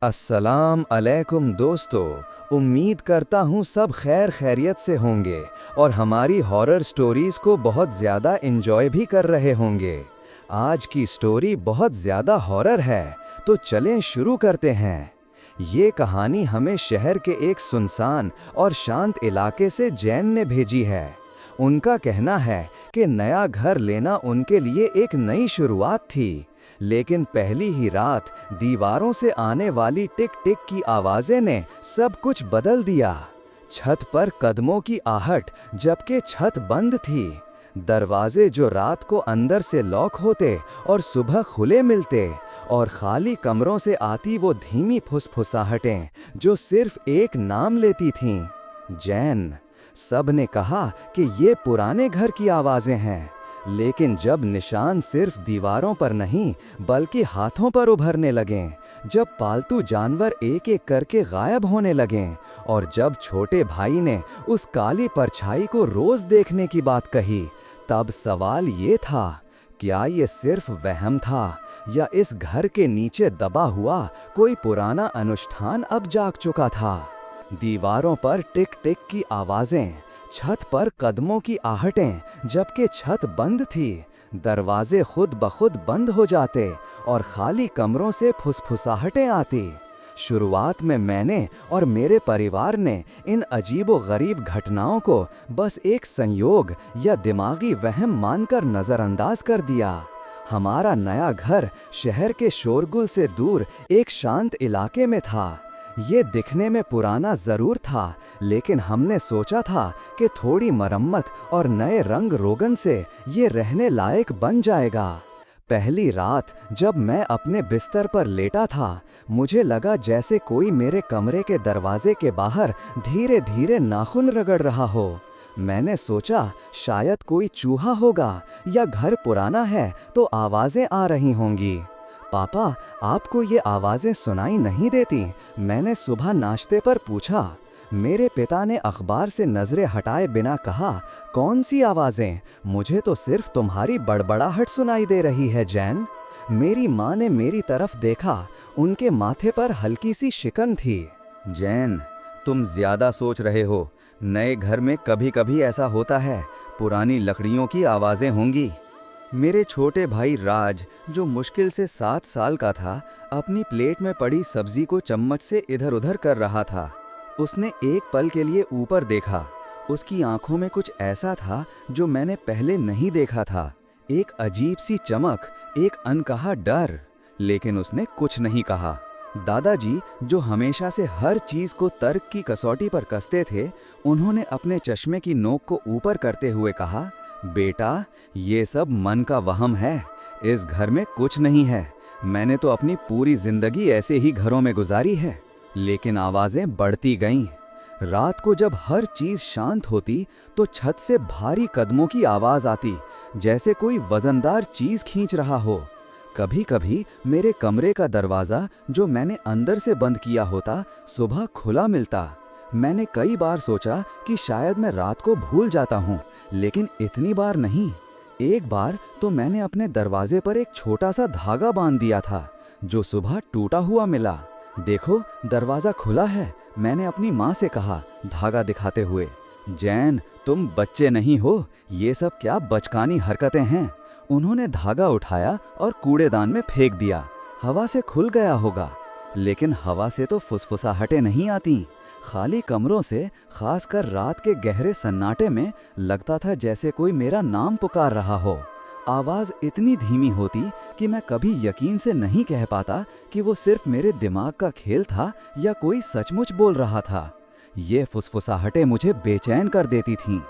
अस्सलाम अलैकुम दोस्तों। उम्मीद करता हूँ सब खैर खैरियत से होंगे और हमारी हॉरर स्टोरीज़ को बहुत ज़्यादा एंजॉय भी कर रहे होंगे। आज की स्टोरी बहुत ज़्यादा हॉरर है, तो चलें शुरू करते हैं। ये कहानी हमें शहर के एक सुनसान और शांत इलाके से जैन ने भेजी है। उनका कहना है कि नया घर लेना उनके लिए एक नई शुरुआत थी, लेकिन पहली ही रात दीवारों से आने वाली टिक टिक की आवाज़ें ने सब कुछ बदल दिया। छत पर कदमों की आहट, जबकि छत बंद थी। दरवाजे जो रात को अंदर से लॉक होते और सुबह खुले मिलते, और खाली कमरों से आती वो धीमी फुसफुसाहटें जो सिर्फ एक नाम लेती थीं, जैन। सब ने कहा कि ये पुराने घर की आवाज़ें हैं, लेकिन जब निशान सिर्फ दीवारों पर नहीं बल्कि हाथों पर उभरने लगें, जब पालतू जानवर एक एक करके गायब होने लगें, और जब छोटे भाई ने उस काली परछाई को रोज़ देखने की बात कही, तब सवाल ये था, क्या ये सिर्फ वहम था या इस घर के नीचे दबा हुआ कोई पुराना अनुष्ठान अब जाग चुका था। दीवारों पर टिक टिक की आवाज़ें, छत पर कदमों की आहटें, जबकि छत बंद थी। दरवाजे खुद ब खुद बंद हो जाते और खाली कमरों से फुसफुसाहटें आती। शुरुआत में मैंने और मेरे परिवार ने इन अजीबो-गरीब घटनाओं को बस एक संयोग या दिमागी वहम मानकर नज़रअंदाज कर दिया। हमारा नया घर शहर के शोरगुल से दूर एक शांत इलाके में था। ये दिखने में पुराना ज़रूर था, लेकिन हमने सोचा था कि थोड़ी मरम्मत और नए रंग रोगन से ये रहने लायक बन जाएगा। पहली रात जब मैं अपने बिस्तर पर लेटा था, मुझे लगा जैसे कोई मेरे कमरे के दरवाजे के बाहर धीरे धीरे नाखून रगड़ रहा हो। मैंने सोचा शायद कोई चूहा होगा या घर पुराना है तो आवाज़ें आ रही होंगी। पापा, आपको ये आवाज़ें सुनाई नहीं देती? मैंने सुबह नाश्ते पर पूछा। मेरे पिता ने अखबार से नज़रें हटाए बिना कहा, कौन सी आवाज़ें? मुझे तो सिर्फ तुम्हारी बड़बड़ाहट सुनाई दे रही है जैन। मेरी माँ ने मेरी तरफ देखा, उनके माथे पर हल्की सी शिकन थी। जैन, तुम ज़्यादा सोच रहे हो। नए घर में कभी कभी ऐसा होता है, पुरानी लकड़ियों की आवाज़ें होंगी। मेरे छोटे भाई राज, जो मुश्किल से 7 साल का था, अपनी प्लेट में पड़ी सब्जी को चम्मच से इधर उधर कर रहा था। उसने एक पल के लिए ऊपर देखा। उसकी आंखों में कुछ ऐसा था जो मैंने पहले नहीं देखा था, एक अजीब सी चमक, एक अनकहा डर। लेकिन उसने कुछ नहीं कहा। दादाजी, जो हमेशा से हर चीज़ को तर्क की कसौटी पर कसते थे, उन्होंने अपने चश्मे की नोक को ऊपर करते हुए कहा, बेटा, ये सब मन का वहम है। इस घर में कुछ नहीं है। मैंने तो अपनी पूरी जिंदगी ऐसे ही घरों में गुजारी है। लेकिन आवाज़ें बढ़ती गईं। रात को जब हर चीज़ शांत होती तो छत से भारी कदमों की आवाज़ आती, जैसे कोई वजनदार चीज़ खींच रहा हो। कभी कभी मेरे कमरे का दरवाज़ा, जो मैंने अंदर से बंद किया होता, सुबह खुला मिलता। मैंने कई बार सोचा कि शायद मैं रात को भूल जाता हूँ, लेकिन इतनी बार नहीं। एक बार तो मैंने अपने दरवाजे पर एक छोटा सा धागा बांध दिया था, जो सुबह टूटा हुआ मिला। देखो, दरवाज़ा खुला है, मैंने अपनी माँ से कहा, धागा दिखाते हुए। जैन, तुम बच्चे नहीं हो, ये सब क्या बचकानी हरकतें हैं। उन्होंने धागा उठाया और कूड़ेदान में फेंक दिया। हवा से खुल गया होगा, लेकिन हवा से तो फुसफुसाहटें नहीं आती। खाली कमरों से, खासकर रात के गहरे सन्नाटे में, लगता था जैसे कोई मेरा नाम पुकार रहा हो। आवाज़ इतनी धीमी होती कि मैं कभी यकीन से नहीं कह पाता कि वो सिर्फ मेरे दिमाग का खेल था या कोई सचमुच बोल रहा था। ये फुसफुसाहटें मुझे बेचैन कर देती थीं।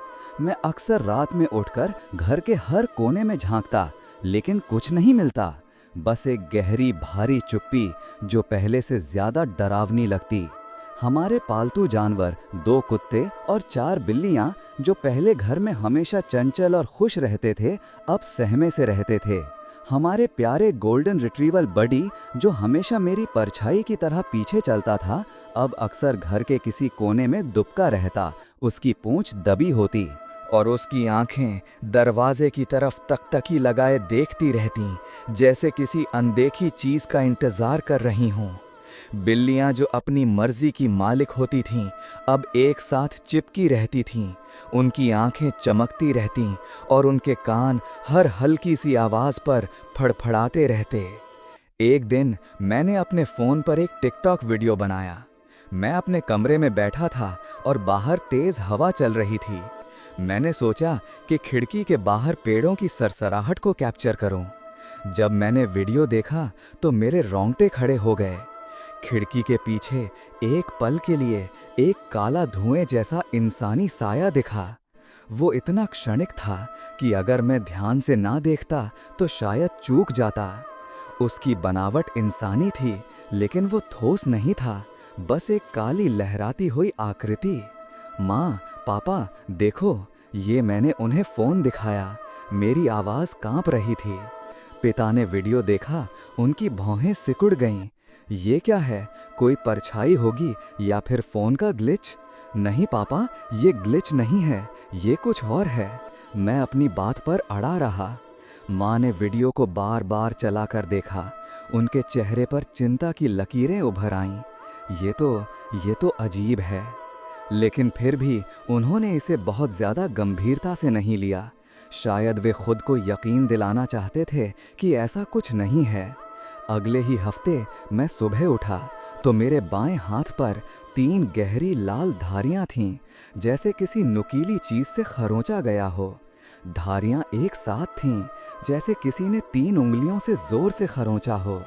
मैं अक्सर रात में उठकर घर के हर कोने में झांकता, लेकिन कुछ नहीं मिलता। बस एक गहरी भारी चुप्पी जो पहले से ज़्यादा डरावनी लगती। हमारे पालतू जानवर, 2 कुत्ते और 4 बिल्लियां, जो पहले घर में हमेशा चंचल और खुश रहते थे, अब सहमे से रहते थे। हमारे प्यारे गोल्डन रिट्रीवर बडी, जो हमेशा मेरी परछाई की तरह पीछे चलता था, अब अक्सर घर के किसी कोने में दुबका रहता, उसकी पूंछ दबी होती और उसकी आंखें दरवाजे की तरफ तकतकी लगाए देखती रहतीं, जैसे किसी अनदेखी चीज़ का इंतज़ार कर रही हों। बिल्लियां जो अपनी मर्जी की मालिक होती थीं, अब एक साथ चिपकी रहती थीं। उनकी आंखें चमकती रहतीं और उनके कान हर हल्की सी आवाज पर फड़फड़ाते रहते। एक दिन मैंने अपने फ़ोन पर एक टिकटॉक वीडियो बनाया। मैं अपने कमरे में बैठा था और बाहर तेज हवा चल रही थी। मैंने सोचा कि खिड़की के बाहर पेड़ों की सरसराहट को कैप्चर करूं। जब मैंने वीडियो देखा तो मेरे रोंगटे खड़े हो गए। खिड़की के पीछे एक पल के लिए एक काला धुएं जैसा इंसानी साया दिखा। वो इतना क्षणिक था कि अगर मैं ध्यान से ना देखता तो शायद चूक जाता। उसकी बनावट इंसानी थी, लेकिन वो ठोस नहीं था, बस एक काली लहराती हुई आकृति। माँ, पापा, देखो, ये मैंने उन्हें फ़ोन दिखाया। मेरी आवाज़ कांप रही थी। पिता ने वीडियो देखा, उनकी भौहें सिकुड़ गईं। ये क्या है? कोई परछाई होगी या फिर फ़ोन का ग्लिच? नहीं पापा, ये ग्लिच नहीं है, ये कुछ और है। मैं अपनी बात पर अड़ा रहा। माँ ने वीडियो को बार बार चलाकर देखा। उनके चेहरे पर चिंता की लकीरें उभर आईं। ये तो अजीब है। लेकिन फिर भी उन्होंने इसे बहुत ज़्यादा गंभीरता से नहीं लिया। शायद वे खुद को यकीन दिलाना चाहते थे कि ऐसा कुछ नहीं है। अगले ही हफ्ते मैं सुबह उठा तो मेरे बाएं हाथ पर 3 गहरी लाल धारियां थीं, जैसे किसी नुकीली चीज़ से खरोंचा गया हो। धारियां एक साथ थीं, जैसे किसी ने 3 उंगलियों से जोर से खरोंचा हो।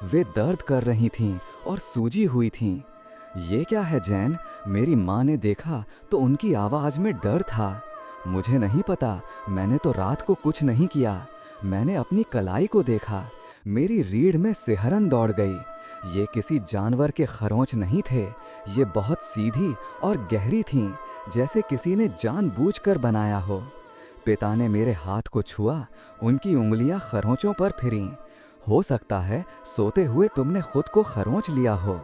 वे दर्द कर रही थीं और सूजी हुई थीं। ये क्या है जैन? मेरी माँ ने देखा तो उनकी आवाज़ में डर था। मुझे नहीं पता, मैंने तो रात को कुछ नहीं किया। मैंने अपनी कलाई को देखा। मेरी रीढ़ में सिहरन दौड़ गई। ये किसी जानवर के खरोंच नहीं थे, ये बहुत सीधी और गहरी थीं, जैसे किसी ने जानबूझकर बनाया हो। पिता ने मेरे हाथ को छुआ, उनकी उंगलियां खरोंचों पर फिरीं। हो सकता है सोते हुए तुमने खुद को खरोंच लिया हो।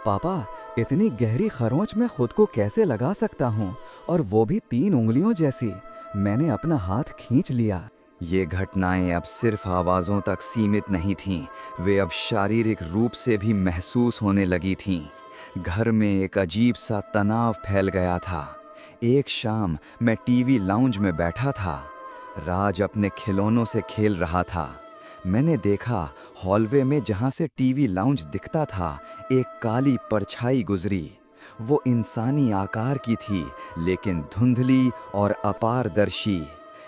पापा, इतनी गहरी खरोंच मैं खुद को कैसे लगा सकता हूँ, और वो भी 3 उंगलियों जैसी? मैंने अपना हाथ खींच लिया। ये घटनाएं अब सिर्फ आवाज़ों तक सीमित नहीं थीं, वे अब शारीरिक रूप से भी महसूस होने लगी थीं। घर में एक अजीब सा तनाव फैल गया था। एक शाम मैं टीवी लाउंज में बैठा था। राज अपने खिलौनों से खेल रहा था। मैंने देखा हॉलवे में जहाँ से टीवी लाउंज दिखता था, एक काली परछाई गुजरी। वो इंसानी आकार की थी, लेकिन धुंधली और अपारदर्शी।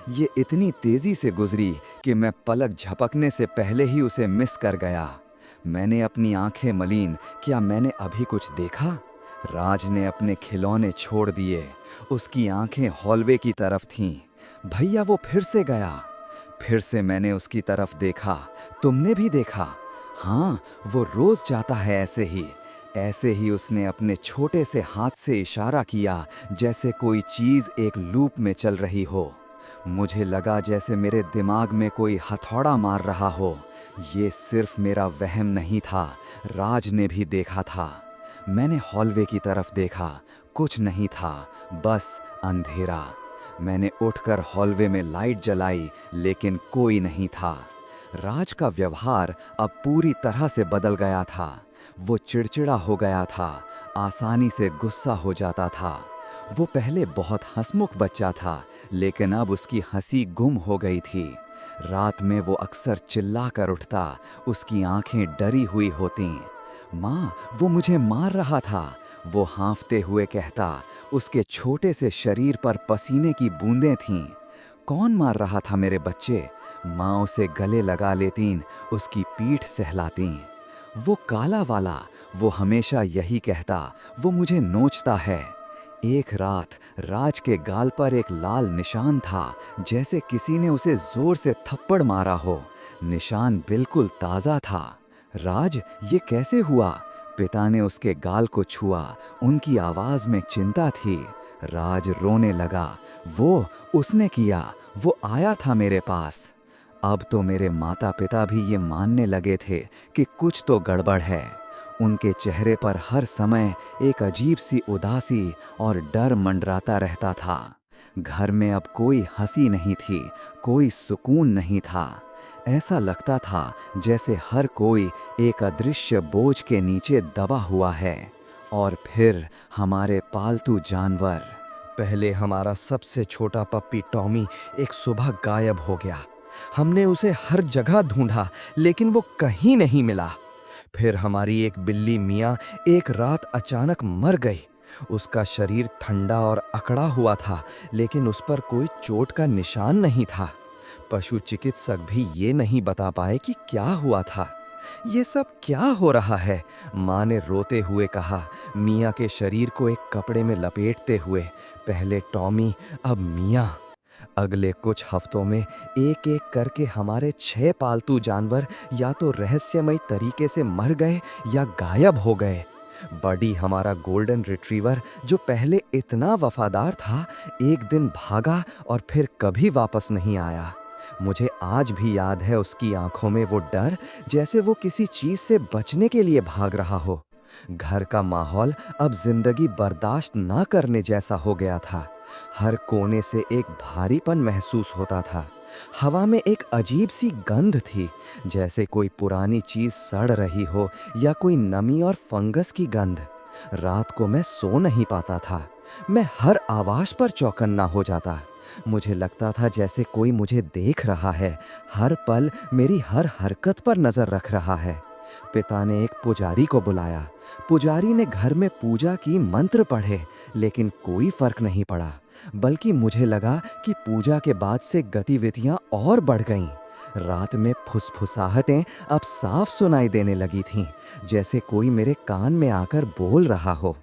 ये इतनी तेजी से गुजरी कि मैं पलक झपकने से पहले ही उसे मिस कर गया। मैंने अपनी आंखें मलीन, क्या मैंने अभी कुछ देखा? राज ने अपने खिलौने छोड़ दिए। उसकी आंखें हॉलवे की तरफ थीं। भैया, वो फिर से गया। फिर से मैंने उसकी तरफ देखा। तुमने भी देखा? हाँ, वो रोज जाता है ऐसे ही। ऐसे ही उसने अपने छोटे से हाथ से इशारा किया, जैसे कोई चीज़ एक लूप में चल रही हो। मुझे लगा जैसे मेरे दिमाग में कोई हथौड़ा मार रहा हो। ये सिर्फ मेरा वहम नहीं था, राज ने भी देखा था। मैंने हॉलवे की तरफ देखा, कुछ नहीं था, बस अंधेरा। मैंने उठकर हॉलवे में लाइट जलाई, लेकिन कोई नहीं था। राज का व्यवहार अब पूरी तरह से बदल गया था। वो चिड़चिड़ा हो गया था, आसानी से गुस्सा हो जाता था। वो पहले बहुत हंसमुख बच्चा था, लेकिन अब उसकी हंसी गुम हो गई थी। रात में वो अक्सर चिल्ला कर उठता, उसकी आंखें डरी हुई होतीं। माँ, वो मुझे मार रहा था, वो हाँफते हुए कहता। उसके छोटे से शरीर पर पसीने की बूंदें थीं। कौन मार रहा था मेरे बच्चे? माँ उसे गले लगा लेतीं, उसकी पीठ सहलातीं। वो काला वाला, वो हमेशा यही कहता, वो मुझे नोचता है। एक रात राज के गाल पर एक लाल निशान था, जैसे किसी ने उसे जोर से थप्पड़ मारा हो। निशान बिल्कुल ताज़ा था। राज, ये कैसे हुआ? पिता ने उसके गाल को छुआ, उनकी आवाज़ में चिंता थी। राज रोने लगा। वो उसने किया, वो आया था मेरे पास। अब तो मेरे माता पिता भी ये मानने लगे थे कि कुछ तो गड़बड़ है। उनके चेहरे पर हर समय एक अजीब सी उदासी और डर मंडराता रहता था। घर में अब कोई हंसी नहीं थी, कोई सुकून नहीं था। ऐसा लगता था जैसे हर कोई एक अदृश्य बोझ के नीचे दबा हुआ है। और फिर हमारे पालतू जानवर। पहले हमारा सबसे छोटा पप्पी टॉमी एक सुबह गायब हो गया। हमने उसे हर जगह ढूंढा लेकिन वो कहीं नहीं मिला। फिर हमारी एक बिल्ली मिया एक रात अचानक मर गई। उसका शरीर ठंडा और अकड़ा हुआ था लेकिन उस पर कोई चोट का निशान नहीं था। पशु चिकित्सक भी ये नहीं बता पाए कि क्या हुआ था। ये सब क्या हो रहा है? माँ ने रोते हुए कहा, मिया के शरीर को एक कपड़े में लपेटते हुए। पहले टॉमी, अब मिया। अगले कुछ हफ्तों में एक एक करके हमारे 6 पालतू जानवर या तो रहस्यमय तरीके से मर गए या गायब हो गए। बडी, हमारा गोल्डन रिट्रीवर जो पहले इतना वफादार था, एक दिन भागा और फिर कभी वापस नहीं आया। मुझे आज भी याद है उसकी आंखों में वो डर, जैसे वो किसी चीज से बचने के लिए भाग रहा हो। घर का माहौल अब जिंदगी बर्दाश्त ना करने जैसा हो गया था। हर कोने से एक भारीपन महसूस होता था। हवा में एक अजीब सी गंध थी, जैसे कोई पुरानी चीज सड़ रही हो या कोई नमी और फंगस की गंध। रात को मैं सो नहीं पाता था। मैं हर आवाज पर चौकन्ना हो जाता। मुझे लगता था जैसे कोई मुझे देख रहा है, हर पल मेरी हर हरकत पर नजर रख रहा है। पिता ने एक पुजारी को बुलाया। पुजारी ने घर में पूजा की, मंत्र पढ़े, लेकिन कोई फर्क नहीं पड़ा। बल्कि मुझे लगा कि पूजा के बाद से गतिविधियां और बढ़ गईं। रात में फुसफुसाहटें अब साफ सुनाई देने लगी थीं, जैसे कोई मेरे कान में आकर बोल रहा हो,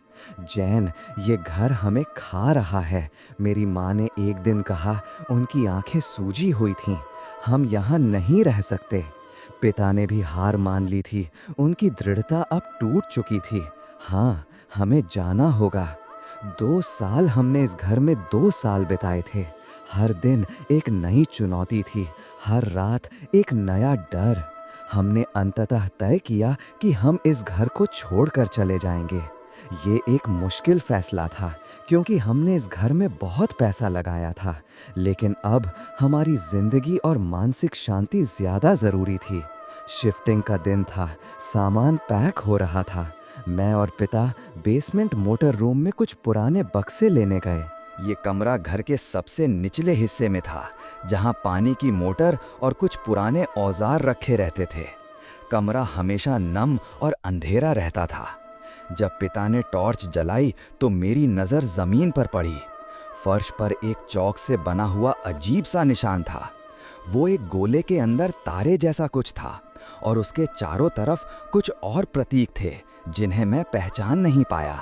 जैन, ये घर हमें खा रहा है। मेरी माँ ने एक दिन कहा। उनकी आंखें सूजी हुई थीं। हम यहाँ नहीं रह सकते। पिता ने भी हार मान ली थी। उनकी दृढ़ता अब टूट चुकी थी। हाँ, हमें जाना होगा। 2 साल हमने इस घर में 2 साल बिताए थे। हर दिन एक नई चुनौती थी, हर रात एक नया डर। हमने अंततः तय किया कि हम इस घर को छोड़कर चले जाएंगे। ये एक मुश्किल फैसला था, क्योंकि हमने इस घर में बहुत पैसा लगाया था, लेकिन अब हमारी जिंदगी और मानसिक शांति ज्यादा जरूरी थी। शिफ्टिंग का दिन था, सामान पैक हो रहा था। मैं और पिता बेसमेंट मोटर रूम में कुछ पुराने बक्से लेने गए। ये कमरा घर के सबसे निचले हिस्से में था, जहां पानी की मोटर और कुछ पुराने औजार रखे रहते थे। कमरा हमेशा नम और अंधेरा रहता था। जब पिता ने टॉर्च जलाई तो मेरी नज़र ज़मीन पर पड़ी। फर्श पर एक चौक से बना हुआ अजीब सा निशान था। वो एक गोले के अंदर तारे जैसा कुछ था और उसके चारों तरफ कुछ और प्रतीक थे जिन्हें मैं पहचान नहीं पाया।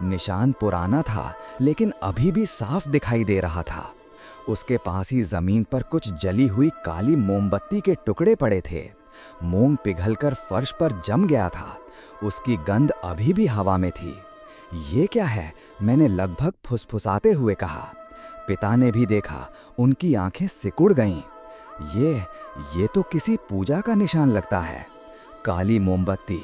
निशान पुराना था लेकिन अभी भी साफ दिखाई दे रहा था। उसके पास ही ज़मीन पर कुछ जली हुई काली मोमबत्ती के टुकड़े पड़े थे। मोम पिघलकर फर्श पर जम गया था। उसकी गंध अभी भी हवा में थी। ये क्या है? मैंने लगभग फुसफुसाते हुए कहा। पिता ने भी देखा। उनकी आंखें सिकुड़ गईं। ये तो किसी पूजा का निशान लगता है। काली मोमबत्ती।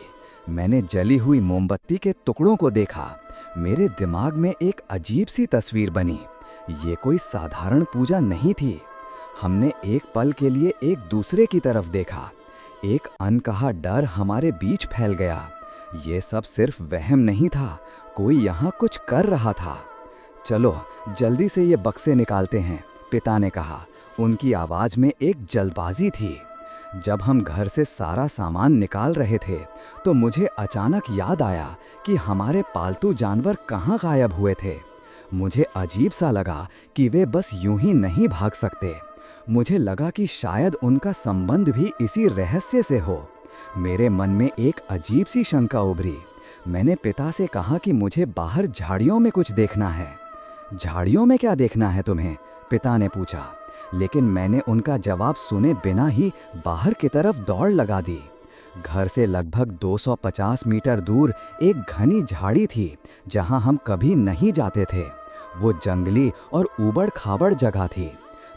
मैंने जली हुई मोमबत्ती के टुकड़ों को देखा। मेरे दिमाग में एक अजीब सी तस्वीर बनी। ये कोई साधारण पूजा नहीं थी। हमने एक पल के लिए एक दूसरे की तरफ देखा। एक अनकहा डर हमारे बीच फैल गया। ये सब सिर्फ वहम नहीं था, कोई यहाँ कुछ कर रहा था। चलो जल्दी से ये बक्से निकालते हैं, पिता ने कहा। उनकी आवाज़ में एक जल्दबाजी थी। जब हम घर से सारा सामान निकाल रहे थे तो मुझे अचानक याद आया कि हमारे पालतू जानवर कहाँ गायब हुए थे। मुझे अजीब सा लगा कि वे बस यूं ही नहीं भाग सकते। मुझे लगा कि शायद उनका संबंध भी इसी रहस्य से हो। मेरे मन में एक अजीब सी शंका उभरी। मैंने पिता से कहा कि मुझे बाहर झाड़ियों में कुछ देखना है। झाड़ियों में क्या देखना है तुम्हें? पिता ने पूछा। लेकिन मैंने उनका जवाब सुने बिना ही बाहर की तरफ दौड़ लगा दी। घर से लगभग 250 मीटर दूर एक घनी झाड़ी थी जहां हम कभी नहीं जाते थे। वो जंगली और ऊबड़ खाबड़ जगह थी।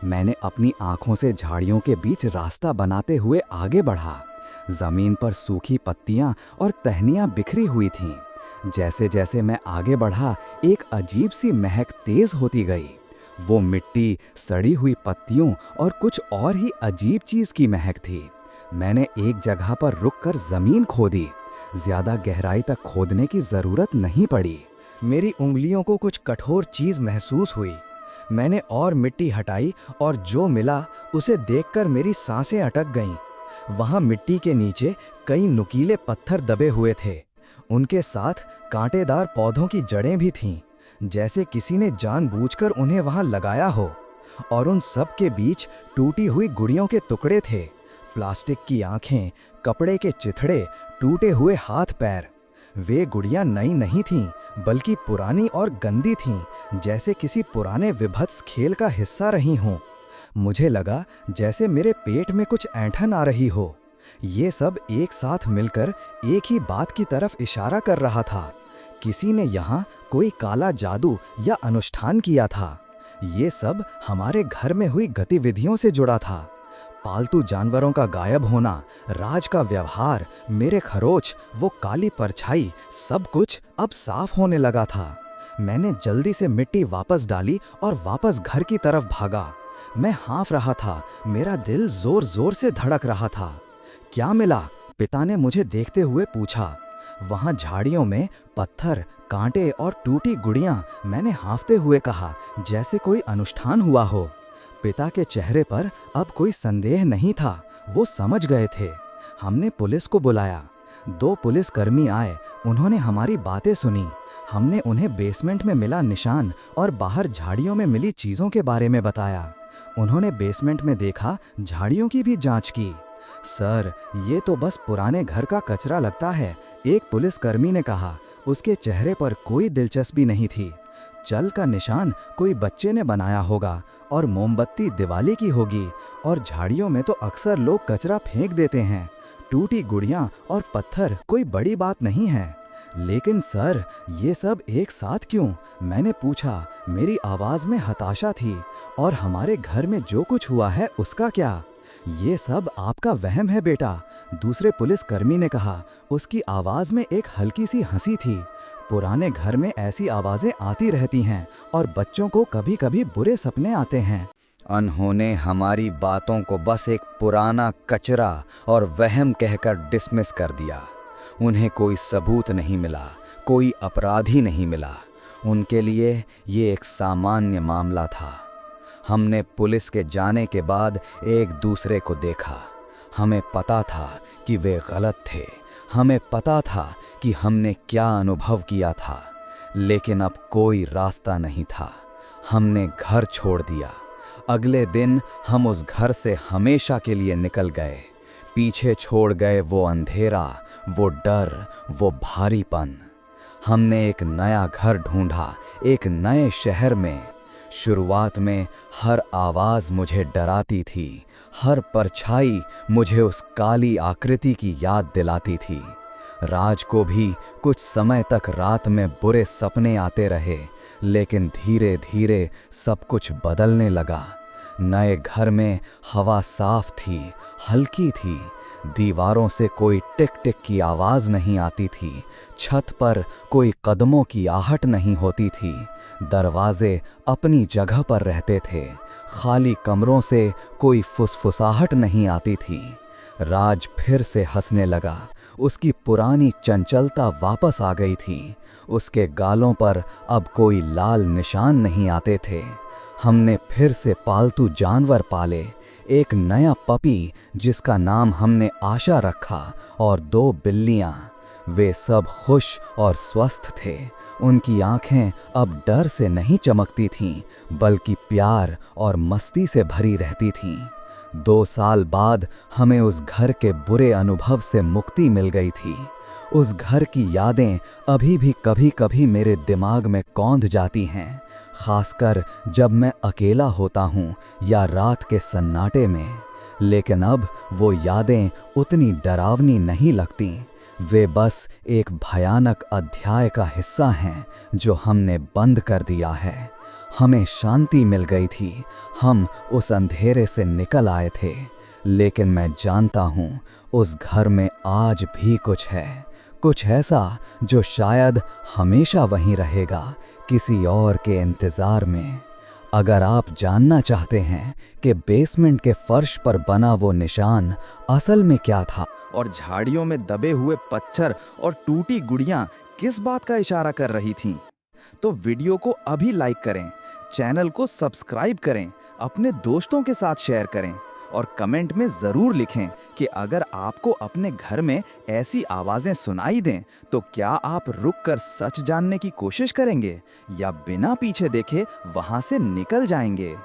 मैंने अपनी आंखों से झाड़ियों के बीच रास्ता बनाते हुए आगे बढ़ा। जमीन पर सूखी पत्तियां और टहनियां बिखरी हुई थीं। जैसे जैसे मैं आगे बढ़ा, एक अजीब सी महक तेज होती गई। वो मिट्टी, सड़ी हुई पत्तियों और कुछ और ही अजीब चीज की महक थी। मैंने एक जगह पर रुककर जमीन खोदी। ज्यादा गहराई तक खोदने की जरूरत नहीं पड़ी। मेरी उंगलियों को कुछ कठोर चीज महसूस हुई। मैंने और मिट्टी हटाई और जो मिला उसे देखकर मेरी सांसें अटक गईं। वहां मिट्टी के नीचे कई नुकीले पत्थर दबे हुए थे। उनके साथ कांटेदार पौधों की जड़ें भी थीं, जैसे किसी ने जानबूझकर उन्हें वहां लगाया हो। और उन सब के बीच टूटी हुई गुड़ियों के टुकड़े थे, प्लास्टिक की आंखें, कपड़े के चिथड़े, टूटे हुए हाथ पैर। वे गुड़ियां नई नहीं थीं, बल्कि पुरानी और गंदी थीं, जैसे किसी पुराने विभत्स खेल का हिस्सा रही हों। मुझे लगा जैसे मेरे पेट में कुछ ऐंठन आ रही हो। ये सब एक साथ मिलकर एक ही बात की तरफ इशारा कर रहा था। किसी ने यहाँ कोई काला जादू या अनुष्ठान किया था। ये सब हमारे घर में हुई गतिविधियों से जुड़ा था। पालतू जानवरों का गायब होना, राज का व्यवहार, मेरे खरोच, वो काली परछाई, सब कुछ अब साफ होने लगा था। मैंने जल्दी से मिट्टी वापस डाली और वापस घर की तरफ भागा। मैं हाँफ रहा था, मेरा दिल जोर जोर से धड़क रहा था। क्या मिला? पिता ने मुझे देखते हुए पूछा। वहां झाड़ियों में पत्थर, कांटे और टूटी गुड़ियां, मैंने हाँफते हुए कहा, जैसे कोई अनुष्ठान हुआ हो। पिता के चेहरे पर अब कोई संदेह नहीं था, वो समझ गए थे। हमने पुलिस को बुलाया। 2 पुलिसकर्मी आए, उन्होंने हमारी बातें सुनी। हमने उन्हें बेसमेंट में मिला निशान और बाहर झाड़ियों में मिली चीज़ों के बारे में बताया। उन्होंने बेसमेंट में देखा, झाड़ियों की भी जांच की। सर, ये तो बस पुराने घर का कचरा लगता है, एक पुलिसकर्मी ने कहा। उसके चेहरे पर कोई दिलचस्पी नहीं थी। चल का निशान कोई बच्चे ने बनाया होगा और मोमबत्ती दिवाली की होगी, और झाड़ियों में तो अक्सर लोग कचरा फेंक देते हैं। टूटी गुड़ियां और पत्थर कोई बड़ी बात नहीं है। लेकिन सर, ये सब एक साथ क्यों? मैंने पूछा। मेरी आवाज़ में हताशा थी। और हमारे घर में जो कुछ हुआ है उसका क्या? ये सब आपका वहम है बेटा, दूसरे पुलिसकर्मी ने कहा। उसकी आवाज़ में एक हल्की सी हंसी थी। पुराने घर में ऐसी आवाज़ें आती रहती हैं और बच्चों को कभी कभी बुरे सपने आते हैं। उन्होंने हमारी बातों को बस एक पुराना कचरा और वहम कहकर डिसमिस कर दिया। उन्हें कोई सबूत नहीं मिला, कोई अपराधी नहीं मिला। उनके लिए ये एक सामान्य मामला था। हमने पुलिस के जाने के बाद एक दूसरे को देखा। हमें पता था कि वे गलत थे। हमें पता था कि हमने क्या अनुभव किया था, लेकिन अब कोई रास्ता नहीं था। हमने घर छोड़ दिया। अगले दिन हम उस घर से हमेशा के लिए निकल गए। पीछे छोड़ गए वो अंधेरा, वो डर, वो भारीपन। हमने एक नया घर ढूंढा, एक नए शहर में। शुरुआत में हर आवाज़ मुझे डराती थी, हर परछाई मुझे उस काली आकृति की याद दिलाती थी। राज को भी कुछ समय तक रात में बुरे सपने आते रहे, लेकिन धीरे धीरे सब कुछ बदलने लगा। नए घर में हवा साफ थी, हल्की थी। दीवारों से कोई टिक टिक की आवाज़ नहीं आती थी। छत पर कोई कदमों की आहट नहीं होती थी। दरवाजे अपनी जगह पर रहते थे। खाली कमरों से कोई फुसफुसाहट नहीं आती थी। राज फिर से हंसने लगा। उसकी पुरानी चंचलता वापस आ गई थी। उसके गालों पर अब कोई लाल निशान नहीं आते थे। हमने फिर से पालतू जानवर पाले। एक नया पपी जिसका नाम हमने आशा रखा, और 2 बिल्लियां। वे सब खुश और स्वस्थ थे। उनकी आंखें अब डर से नहीं चमकती थीं, बल्कि प्यार और मस्ती से भरी रहती थीं। 2 साल बाद हमें उस घर के बुरे अनुभव से मुक्ति मिल गई थी। उस घर की यादें अभी भी कभी कभी मेरे दिमाग में कौंध जाती हैं, खासकर जब मैं अकेला होता हूँ या रात के सन्नाटे में। लेकिन अब वो यादें उतनी डरावनी नहीं लगती। वे बस एक भयानक अध्याय का हिस्सा हैं जो हमने बंद कर दिया है। हमें शांति मिल गई थी। हम उस अंधेरे से निकल आए थे। लेकिन मैं जानता हूँ उस घर में आज भी कुछ है, कुछ ऐसा जो शायद हमेशा वहीं रहेगा, किसी और के इंतज़ार में। अगर आप जानना चाहते हैं कि बेसमेंट के फर्श पर बना वो निशान असल में क्या था और झाड़ियों में दबे हुए पत्थर और टूटी गुड़ियां किस बात का इशारा कर रही थीं, तो वीडियो को अभी लाइक करें, चैनल को सब्सक्राइब करें, अपने दोस्तों के साथ शेयर करें और कमेंट में ज़रूर लिखें कि अगर आपको अपने घर में ऐसी आवाज़ें सुनाई दें तो क्या आप रुक कर सच जानने की कोशिश करेंगे या बिना पीछे देखे वहां से निकल जाएंगे।